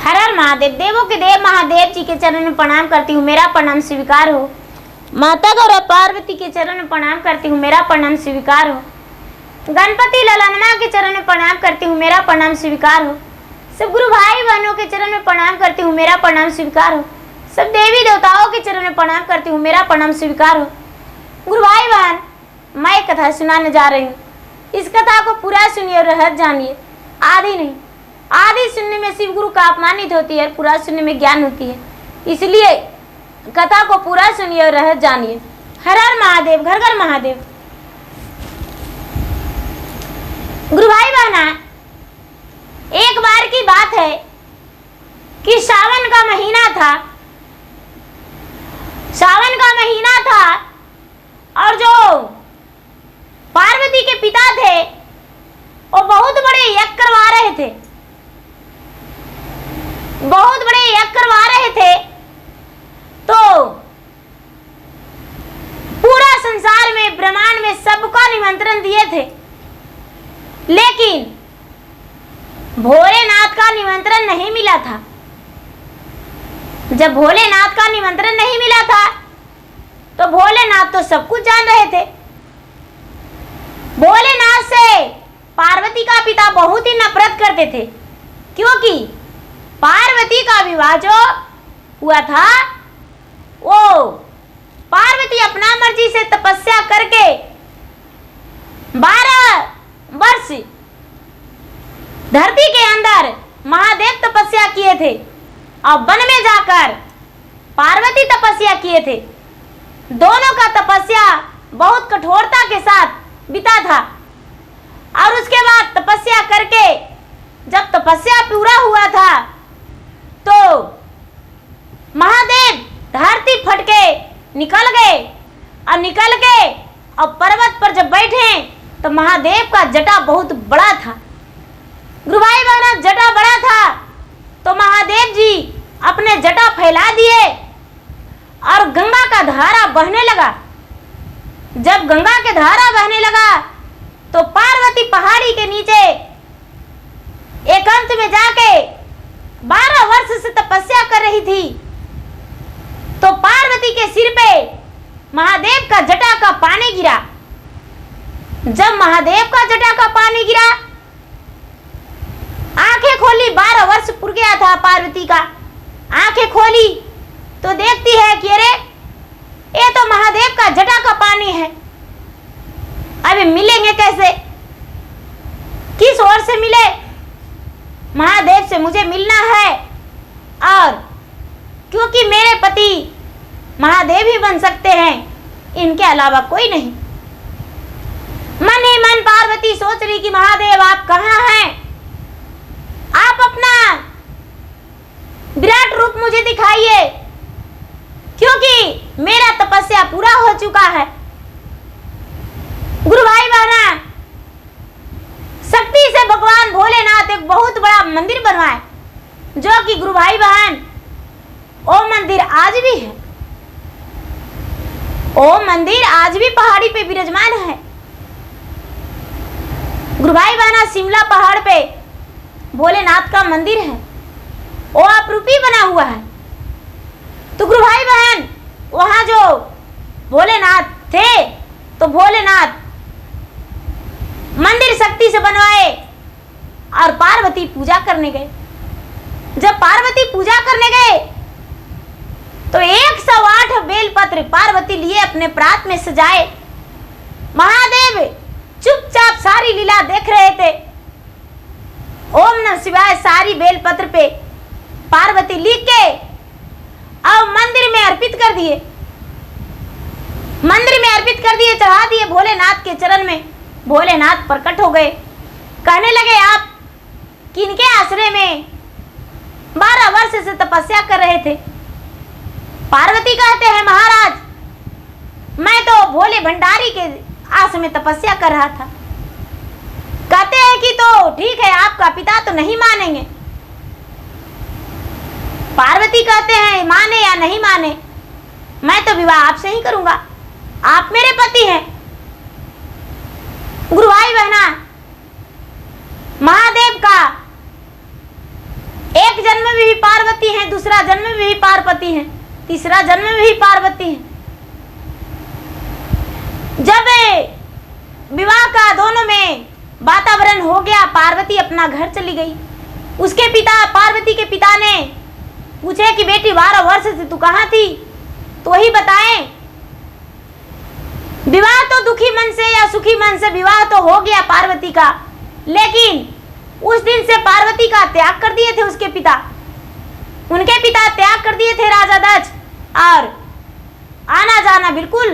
हर हर महादेव। देवों के देव महादेव जी के चरण में प्रणाम करती हूँ, मेरा प्रणाम स्वीकार हो। माता गौरा पार्वती के चरण में प्रणाम करती हूँ, मेरा प्रणाम स्वीकार हो। गणपति ललनमा के चरण में प्रणाम करती हूँ, मेरा प्रणाम स्वीकार हो। सब गुरु भाई बहनों के चरण में प्रणाम करती हूँ, मेरा प्रणाम स्वीकार हो। सब देवी देवताओं के चरण में प्रणाम करती हूँ, मेरा प्रणाम स्वीकार हो। गुरु भाई बहन, मैं एक कथा सुनाने जा रही हूँ। इस कथा को पूरा सुनिए और रहस्य जानिए, आधी नहीं। आधी सुनने में शिव गुरु का अपमानित होती है, पूरा सुनने में ज्ञान होती है। इसलिए कथा को पूरा सुनिए और रहस्य जानिए। हर हर महादेव, घर घर महादेव। गुरु भाई बहना, एक बार की बात है कि सावन का महीना था। सावन का महीना था और जो पार्वती के पिता थे वो बहुत बड़े यज्ञ करवा रहे थे, बहुत बड़े यज्ञ करवा रहे थे। तो पूरा संसार में, ब्रह्मांड में सबका निमंत्रण दिए थे, लेकिन भोलेनाथ का निमंत्रण नहीं मिला था। जब भोलेनाथ का निमंत्रण नहीं मिला था तो भोलेनाथ तो सब कुछ जान रहे थे। भोलेनाथ से पार्वती का पिता बहुत ही नफरत करते थे, क्योंकि पार्वती का विवाह जो हुआ था वो पार्वती अपना मर्जी से तपस्या करके 12 वर्ष धरती के अंदर महादेव तपस्या किए थे और वन में जाकर पार्वती तपस्या किए थे। दोनों का तपस्या बहुत कठोरता के साथ बीता था और उसके बाद तपस्या करके जब तपस्या पूरा हुआ था तो महादेव धरती फटके निकल गए और निकल के और पर्वत पर जब बैठे तो महादेव का जटा बहुत बड़ा था। गुरु भाई बहन, जटा बड़ा था तो महादेव जी अपने जटा फैला दिए और गंगा का धारा बहने लगा। जब गंगा के धारा बहने लगा तो पार्वती पहाड़ी के नीचे एकांत में जाके 12 वर्ष से तपस्या कर रही थी। तो पार्वती के सिर पे महादेव का जटा का पानी गिरा। जब महादेव का जटा का पानी गिरा, आंखें खोली, 12 वर्ष पूर गया था पार्वती का। आंखें खोली तो देखती है कि अरे ये तो महादेव का जटा का पानी है, अभी मिलेंगे कैसे, किस ओर से मिले, महादेव से मुझे मिलना है और क्योंकि मेरे पति महादेव ही बन सकते हैं, इनके अलावा कोई नहीं। मन ही मन पार्वती सोच रही कि महादेव आप कहाँ हैं, आप अपना विराट रूप मुझे दिखाइए, क्योंकि मेरा तपस्या पूरा हो चुका है। गुरु भाई बहना, शक्ति से भगवान भोलेनाथ एक बहुत बड़ा मंदिर बनवाए, जो कि गुरु भाई बहन वो मंदिर आज भी है। वो मंदिर आज भी पहाड़ी पे विराजमान है। गुरु भाई बहना, शिमला पहाड़ पे भोलेनाथ का मंदिर है, वो अपरूपी बना हुआ है। तो गुरु भाई बहन, वहां जो भोलेनाथ थे तो भोलेनाथ मंदिर शक्ति से बनवाए और पार्वती पूजा करने गए। जब पार्वती पूजा करने गए तो 108 बेलपत्र पार्वती लिए अपने प्रात में सजाए। महादेव चुपचाप सारी लीला देख रहे थे। ओम नमः शिवाय सारी बेलपत्र पे पार्वती लिख के और मंदिर में अर्पित कर दिए। मंदिर में अर्पित कर दिए, चढ़ा दिए भोलेनाथ के चरण में। भोलेनाथ प्रकट हो गए, कहने लगे आप किनके आश्रय में 12 वर्ष से तपस्या कर रहे थे। पार्वती कहते हैं महाराज, मैं तो भोले भंडारी के आश्रम में तपस्या कर रहा था। कहते हैं कि तो ठीक है, आपका पिता तो नहीं मानेंगे। पार्वती कहते हैं माने या नहीं माने, मैं तो विवाह आपसे ही करूंगा, आप मेरे पति हैं। गुरु भाई बहना, महादेव का एक जन्म में भी पार्वती हैं, दूसरा जन्म में भी पार्वती हैं, तीसरा जन्म में भी पार्वती हैं। जब विवाह का दोनों में वातावरण हो गया, पार्वती अपना घर चली गई। उसके पिता, पार्वती के पिता ने पूछे कि बेटी 12 वर्ष से तू कहाँ थी, तो वही बताएं। विवाह तो दुखी मन से या सुखी मन से विवाह तो हो गया पार्वती का, लेकिन उस दिन से पार्वती का त्याग कर दिए थे उसके पिता। उनके पिता त्याग कर दिए थे राजा दक्ष, और आना जाना बिल्कुल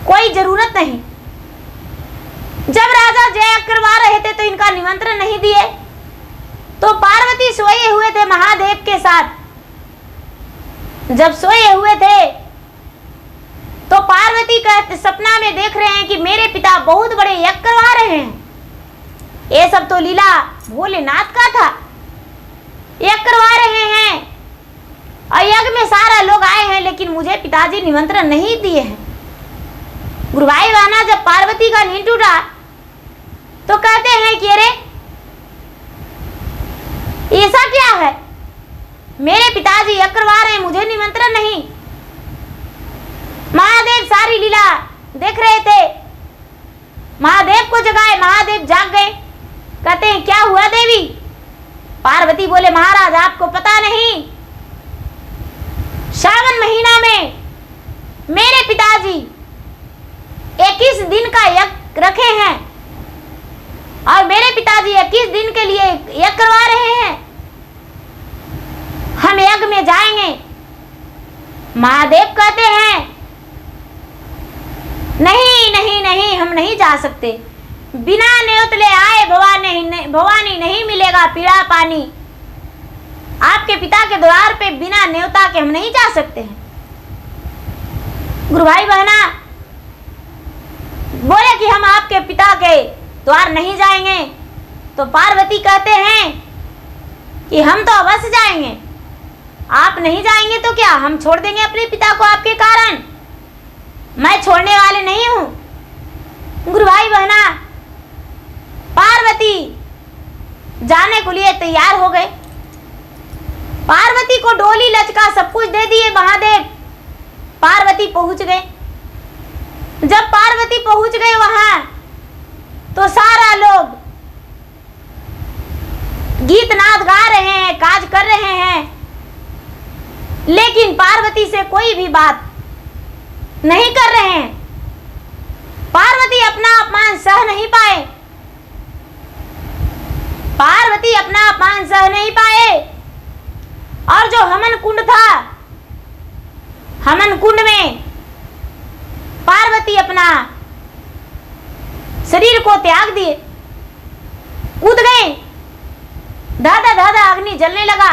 कोई जरूरत नहीं। जब राजा जय करवा रहे थे तो इनका निमंत्रण नहीं दिए, तो पार्वती सोए हुए थे महादेव के साथ। जब सोए हुए थे तो पार्वती का सपना में देख रहे हैं कि मेरे पिता बहुत बड़े यज्ञ करवा रहे हैं। ये सब तो लीला भोलेनाथ का था। यज्ञ करवा रहे हैं और यज्ञ में सारा लोग आए हैं, लेकिन मुझे पिताजी निमंत्रण नहीं दिए हैं। गुरुभाई बहना, जब पार्वती का नींद टूटा तो कहते हैं कि अरे ऐसा क्या है, मेरे पिताजी यज्ञ करवा रहे हैं, मुझे निमंत्रण नहीं। महादेव सारी लीला देख रहे थे। महादेव को जगाए, महादेव जाग गए। कहते हैं क्या हुआ देवी? पार्वती बोले महाराज आपको पता नहीं, श्रावण महीना में मेरे पिताजी 21 दिन का यज्ञ रखे हैं और मेरे पिताजी 21 दिन के लिए यज्ञ करवा रहे हैं। हम यज्ञ में जाएंगे। महादेव कहते हैं नहीं नहीं नहीं, हम नहीं जा सकते। बिना न्योतले आए भवानी नहीं मिलेगा पीड़ा पानी। आपके पिता के द्वार पे बिना न्योता के हम नहीं जा सकते हैं। गुरु भाई बहना बोले कि हम आपके पिता के द्वार नहीं जाएंगे, तो पार्वती कहते हैं कि हम तो अवश्य जाएंगे। आप नहीं जाएंगे तो क्या हम छोड़ देंगे अपने पिता को आपके कारण? मैं छोड़ने वाले नहीं हूं। गुरु भाई बहना, पार्वती जाने के लिए तैयार हो गए। पार्वती को डोली लचका सब कुछ दे दिए महादेव। पार्वती पहुंच गए। जब पार्वती पहुंच गए वहां, तो सारा लोग गीत नाद गा रहे हैं, काज कर रहे हैं, लेकिन पार्वती से कोई भी बात नहीं कर रहे हैं। पार्वती अपना अपमान सह नहीं पाए। पार्वती अपना अपमान सह नहीं पाए और जो हवन कुंड था, हवन कुंड में पार्वती अपना शरीर को त्याग दिए, कूद गए। दादा दादा अग्नि जलने लगा।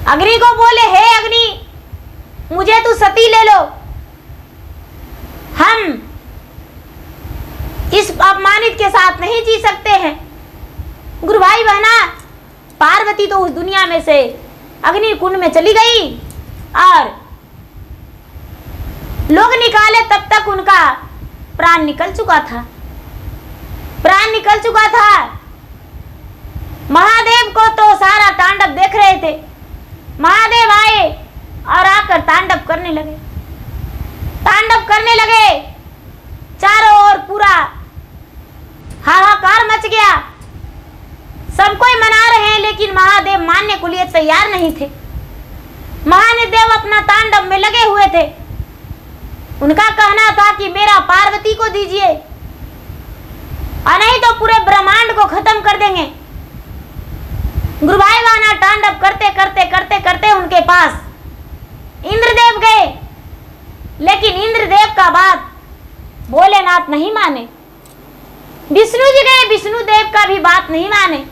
अग्नि को बोले हे अग्नि, मुझे तू सती ले लो, हम इस अपमानित के साथ नहीं जी सकते हैं। गुरु भाई बहना, पार्वती तो उस दुनिया में से अग्नि कुंड में चली गई और लोग निकाले, तब तक उनका प्राण निकल चुका था। प्राण निकल चुका था। महादेव को तो सारा तांडव देख रहे थे। महादेव आए और आकर तांडव करने लगे। तांडव करने लगे। चारों ओर पूरा हाहाकार मच गया। सब कोई मना रहे हैं, लेकिन महादेव मानने को लिए तैयार नहीं थे। महादेव अपना तांडव में लगे हुए थे। उनका कहना था कि मेरा पार्वती को दीजिए और नहीं तो पूरे ब्रह्मांड को खत्म कर देंगे। गुरु भाई बहना, तांडव करते करते करते करते उनके पास इंद्रदेव गए, लेकिन इंद्रदेव का बात भोलेनाथ नहीं माने। विष्णु जी गए, विष्णु देव का भी बात नहीं माने।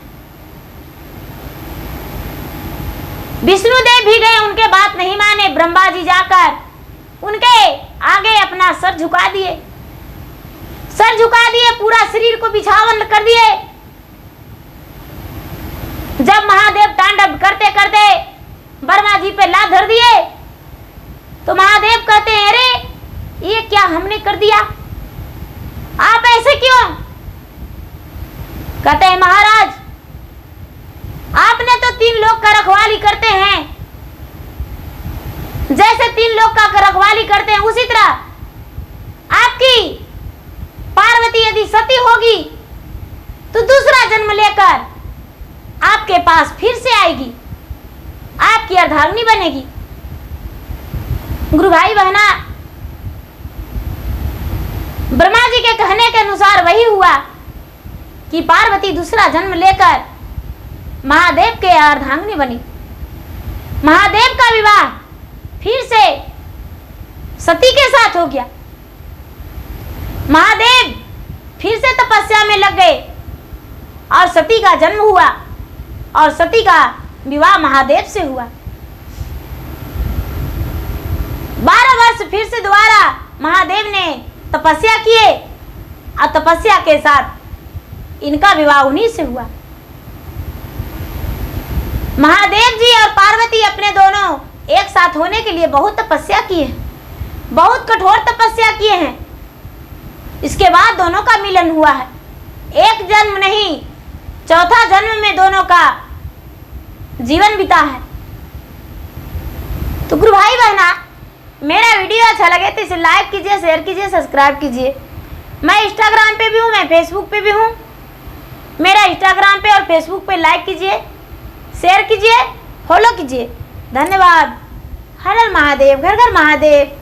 विष्णु देव भी गए, उनके बात नहीं माने। ब्रह्मा जी जाकर उनके आगे अपना सर झुका दिए। सर झुका दिए, पूरा शरीर को बिछावन कर दिए। जब महादेव तांडव करते करते ब्रह्मा जी पे लात धर दिए, तो महादेव कहते हैं अरे ये क्या हमने कर दिया, आप ऐसे क्यों? कहते हैं महाराज लोग का रखवाली करते हैं, जैसे 3 लोग का रखवाली करते हैं, उसी तरह आपकी पार्वती यदि सती होगी तो दूसरा जन्म लेकर आपके पास फिर से आएगी, आपकी अर्धांगिनी बनेगी। गुरु भाई बहना, ब्रह्मा जी के कहने के अनुसार वही हुआ कि पार्वती दूसरा जन्म लेकर महादेव के अर्धांगिनी बनी। महादेव का विवाह फिर से सती के साथ हो गया। महादेव फिर से तपस्या में लग गए और सती का जन्म हुआ और सती का विवाह महादेव से हुआ। 12 वर्ष फिर से दोबारा महादेव ने तपस्या किए और तपस्या के साथ इनका विवाह उन्हीं से हुआ। महादेव जी और पार्वती अपने दोनों एक साथ होने के लिए बहुत तपस्या किए हैं, बहुत कठोर तपस्या किए हैं। इसके बाद दोनों का मिलन हुआ है। एक जन्म नहीं, चौथा जन्म में दोनों का जीवन बीता है। तो गुरु भाई बहना, मेरा वीडियो अच्छा लगे तो इसे लाइक कीजिए, शेयर कीजिए, सब्सक्राइब कीजिए। मैं इंस्टाग्राम पे भी हूँ, मैं फेसबुक पे भी हूँ। मेरा इंस्टाग्राम पे और फेसबुक पे लाइक कीजिए, शेयर कीजिए, फॉलो कीजिए। धन्यवाद। हर हर महादेव, घर घर महादेव।